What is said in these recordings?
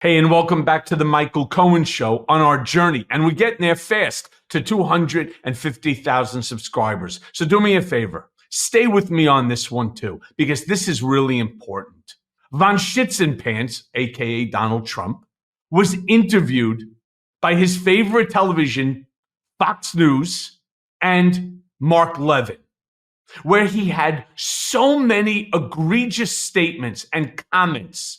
Hey, and welcome back to the Michael Cohen Show on our journey. And we're getting there fast to 250,000 subscribers. So do me a favor. Stay with me on this one too, because this is really important. Von Schitzenpants, aka Donald Trump, was interviewed by his favorite television, Fox News, and Mark Levin, where he had so many egregious statements and comments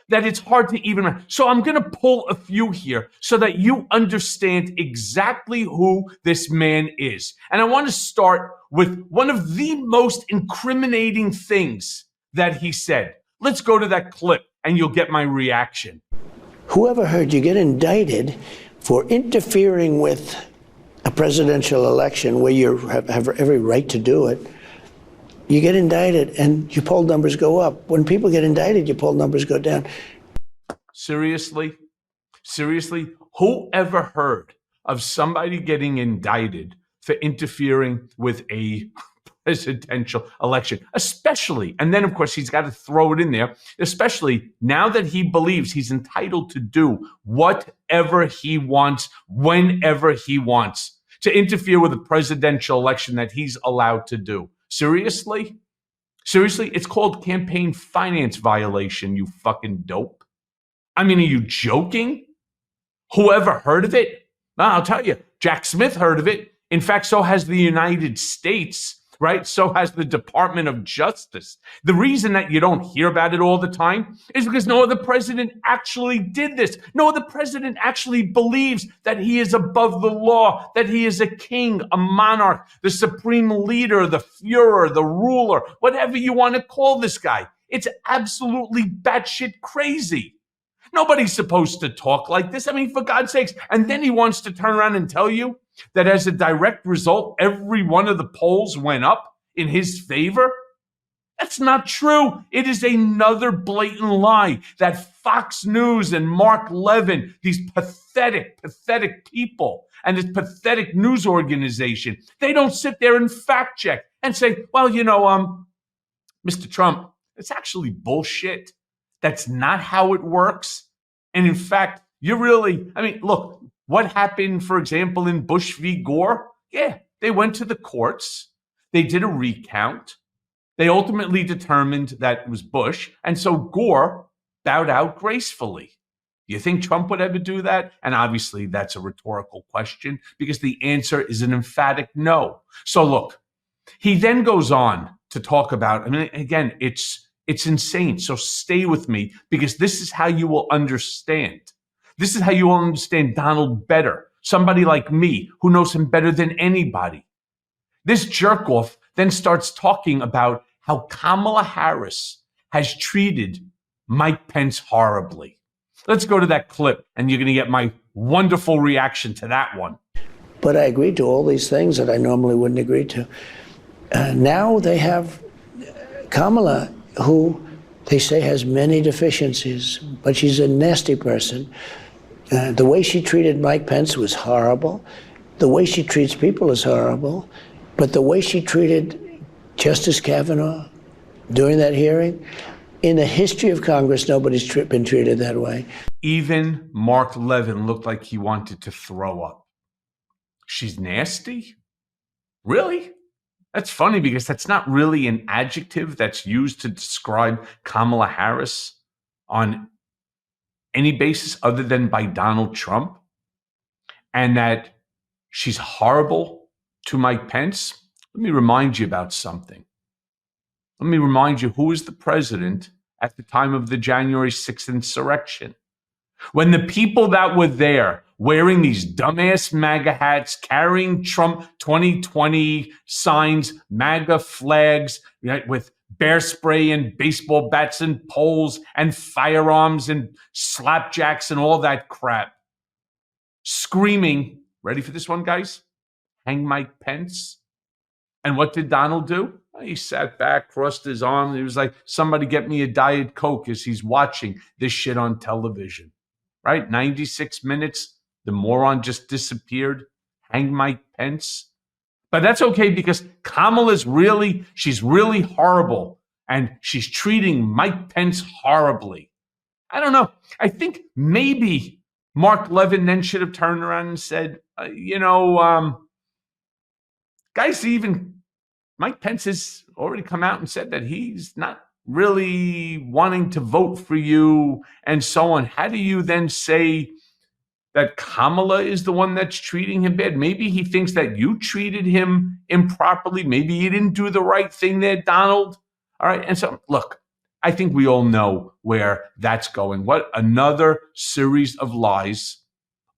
that it's hard to even. So I'm going to pull a few here so that you understand exactly who this man is. And I want to start with one of the most incriminating things that he said. Let's go to that clip and you'll get my reaction. Whoever heard you get indicted for interfering with a presidential election where you have every right to do it? You get indicted and your poll numbers go up. When people get indicted, your poll numbers go down. Seriously? Seriously? Who ever heard of somebody getting indicted for interfering with a presidential election? Especially, and then of course he's got to throw it in there, especially now that he believes he's entitled to do whatever he wants, whenever he wants, to interfere with a presidential election that he's allowed to do. Seriously? Seriously? It's called campaign finance violation, you fucking dope. I mean, are you joking? Whoever heard of it? Well, I'll tell you, Jack Smith heard of it. In fact, so has the United States, right? So has the Department of Justice. The reason that you don't hear about it all the time is because no other president actually did this. No other president actually believes that he is above the law, that he is a king, a monarch, the supreme leader, the Führer, the ruler, whatever you want to call this guy. It's absolutely batshit crazy. Nobody's supposed to talk like this. I mean, for God's sakes. And then he wants to turn around and tell you that as a direct result, every one of the polls went up in his favor. That's not true. It is another blatant lie that Fox News and Mark Levin, these pathetic people, and this pathetic news organization, they don't sit there and fact check and say, well, Mr. Trump, it's actually bullshit. That's not how it works. And in fact, look, what happened, for example, in Bush v. Gore? Yeah, they went to the courts. They did a recount. They ultimately determined that it was Bush. And so Gore bowed out gracefully. Do you think Trump would ever do that? And obviously that's a rhetorical question because the answer is an emphatic no. So look, he then goes on to talk about, again, it's insane. So stay with me because this is how you will understand. This is how you will understand Donald better. Somebody like me who knows him better than anybody. This jerk-off then starts talking about how Kamala Harris has treated Mike Pence horribly. Let's go to that clip and you're going to get my wonderful reaction to that one. But I agreed to all these things that I normally wouldn't agree to. Now they have Kamala, who they say has many deficiencies, but she's a nasty person. The way she treated Mike Pence was horrible. The way she treats people is horrible. But the way she treated Justice Kavanaugh during that hearing, in the history of Congress, nobody's been treated that way. Even Mark Levin looked like he wanted to throw up. She's nasty? Really? That's funny because that's not really an adjective that's used to describe Kamala Harris on any basis other than by Donald Trump. And that she's horrible to Mike Pence. Let me remind you about something. Let me remind you who was the president at the time of the January 6th insurrection. When the people that were there wearing these dumbass MAGA hats, carrying Trump 2020 signs, MAGA flags, right, with bear spray and baseball bats and poles and firearms and slapjacks and all that crap, screaming, ready for this one, guys? Hang Mike Pence. And what did Donald do? He sat back, crossed his arms. He was like, somebody get me a Diet Coke as he's watching this shit on television. Right? 96 minutes. The moron just disappeared. Hang Mike Pence. But that's okay because Kamala's she's really horrible. And she's treating Mike Pence horribly. I don't know. I think maybe Mark Levin then should have turned around and said, guys, even Mike Pence has already come out and said that he's not really wanting to vote for you and so on. How do you then say that Kamala is the one that's treating him bad? Maybe he thinks that you treated him improperly. Maybe you didn't do the right thing there, Donald. All right. And so, look, I think we all know where that's going. What another series of lies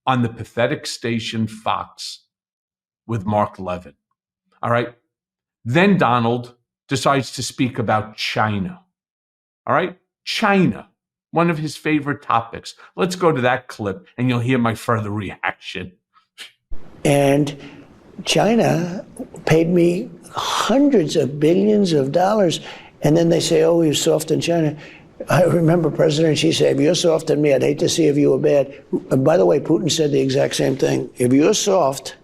on the pathetic station Fox with Mark Levin. All right. Then Donald decides to speak about China. All right. China, one of his favorite topics. Let's go to that clip and you'll hear my further reaction. And China paid me hundreds of billions of dollars. And then they say, oh, you're soft in China. I remember President Xi said, if you're soft on me, I'd hate to see if you were bad. And by the way, Putin said the exact same thing. If you're soft,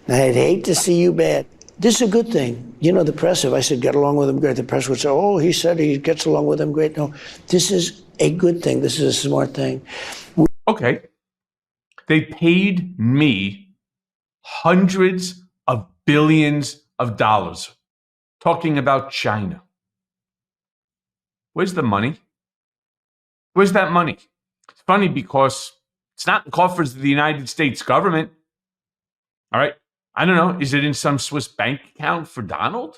I'd hate to see you bad. This is a good thing. You know, the press, if I said get along with him great, the press would say, oh, he said he gets along with him great. No, this is a good thing. This is a smart thing. Okay. They paid me hundreds of billions of dollars talking about China. Where's the money? Where's that money? It's funny because it's not in the coffers of the United States government. All right. I don't know. Is it in some Swiss bank account for Donald?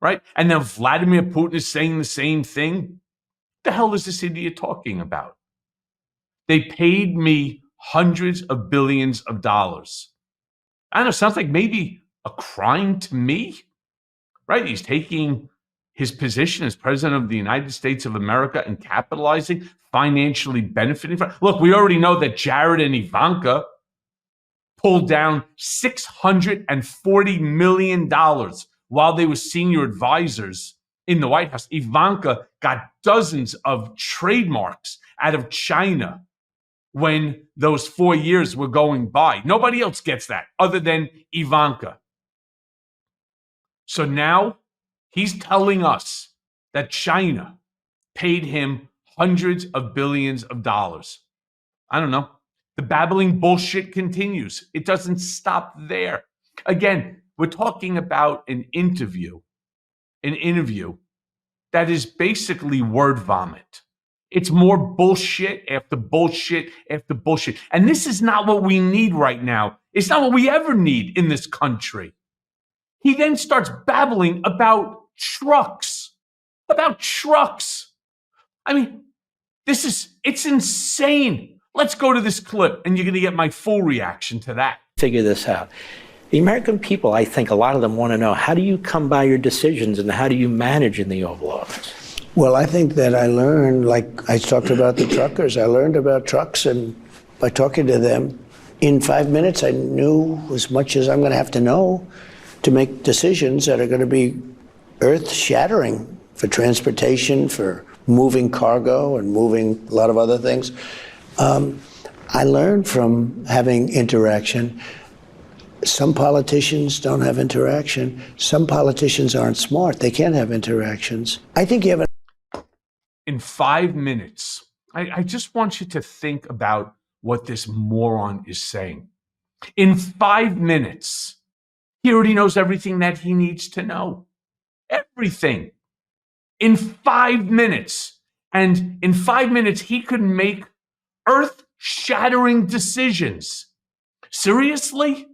Right. And then Vladimir Putin is saying the same thing. What the hell is this idiot talking about? They paid me hundreds of billions of dollars. I don't know. Sounds like maybe a crime to me. Right. He's taking his position as president of the United States of America and capitalizing, financially benefiting from. Look, we already know that Jared and Ivanka pulled down $640 million while they were senior advisors in the White House. Ivanka got dozens of trademarks out of China when those 4 years were going by. Nobody else gets that other than Ivanka. So now he's telling us that China paid him hundreds of billions of dollars. I don't know. The babbling bullshit continues. It doesn't stop there. Again, we're talking about an interview that is basically word vomit. It's more bullshit after bullshit after bullshit. And this is not what we need right now. It's not what we ever need in this country. He then starts babbling about trucks. I mean, it's insane. Let's go to this clip and you're going to get my full reaction to that. Figure this out. The American people, I think a lot of them want to know, how do you come by your decisions and how do you manage in the Oval Office? Well, I think that I learned, like I talked about the truckers, I learned about trucks, and by talking to them, in 5 minutes, I knew as much as I'm going to have to know to make decisions that are going to be earth-shattering for transportation, for moving cargo and moving a lot of other things. I learned from having interaction. Some politicians don't have interaction. Some politicians aren't smart. They can't have interactions. I think you have in 5 minutes, I just want you to think about what this moron is saying. In 5 minutes, he already knows everything that he needs to know. Everything. In 5 minutes. And in 5 minutes, he could make earth-shattering decisions. Seriously?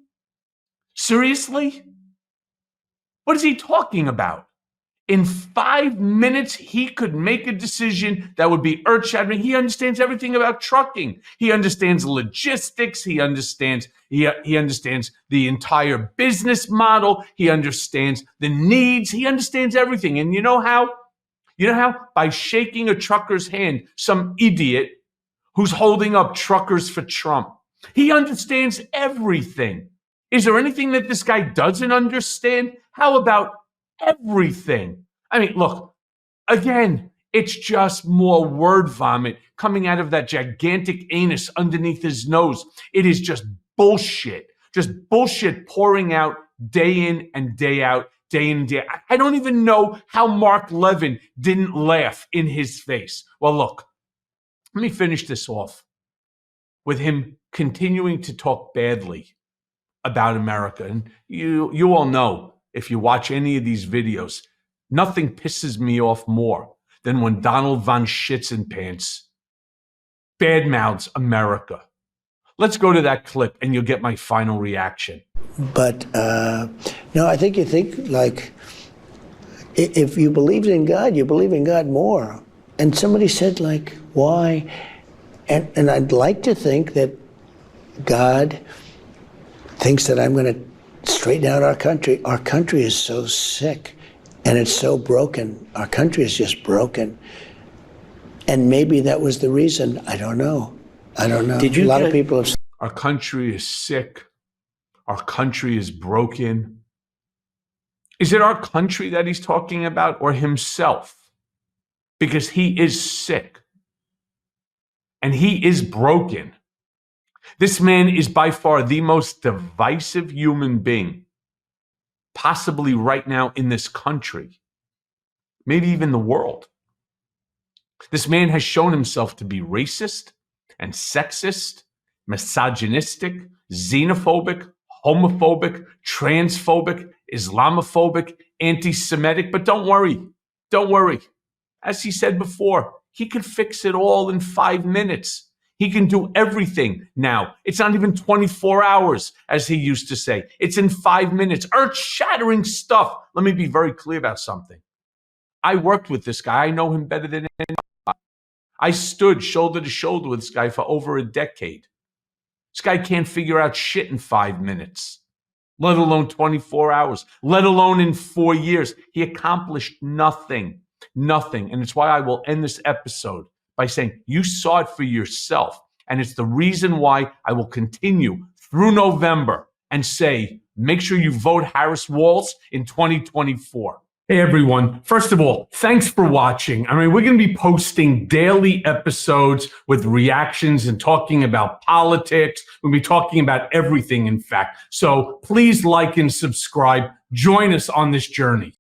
What is he talking about? In 5 minutes, he could make a decision that would be earth-shattering. He understands everything about trucking. He understands logistics. He understands the entire business model. He understands the needs. He understands everything. And you know how? By shaking a trucker's hand, some idiot who's holding up truckers for Trump. He understands everything. Is there anything that this guy doesn't understand? How about everything? I mean, look, again, it's just more word vomit coming out of that gigantic anus underneath his nose. It is just bullshit pouring out day in and day out, day in and day out. I don't even know how Mark Levin didn't laugh in his face. Well, look, Let me finish this off with him continuing to talk badly about America. And you all know, if you watch any of these videos, nothing pisses me off more than when Donald von Schitzenpants badmouths America. Let's go to that clip and you'll get my final reaction. But no, I think you think like, if you believed in God, you believe in God more. And somebody said, like, why? And I'd like to think that God thinks that I'm going to straighten out our country. Our country is so sick and it's so broken. Our country is just broken. And maybe that was the reason. I don't know. I don't know. A lot of people have. Our country is sick. Our country is broken. Is it our country that he's talking about, or himself? Because he is sick and he is broken. This man is by far the most divisive human being possibly right now in this country, maybe even the world. This man has shown himself to be racist and sexist, misogynistic, xenophobic, homophobic, transphobic, Islamophobic, anti-Semitic. But don't worry. As he said before, he could fix it all in 5 minutes. He can do everything now. It's not even 24 hours, as he used to say. It's in 5 minutes. Earth-shattering stuff. Let me be very clear about something. I worked with this guy. I know him better than anyone. I stood shoulder to shoulder with this guy for over a decade. This guy can't figure out shit in 5 minutes, let alone 24 hours, let alone in 4 years. He accomplished nothing. And it's why I will end this episode by saying you saw it for yourself. And it's the reason why I will continue through November and say, make sure you vote Harris Walz in 2024. Hey, everyone. First of all, thanks for watching. I mean, we're going to be posting daily episodes with reactions and talking about politics. We'll be talking about everything, in fact. So please like and subscribe. Join us on this journey.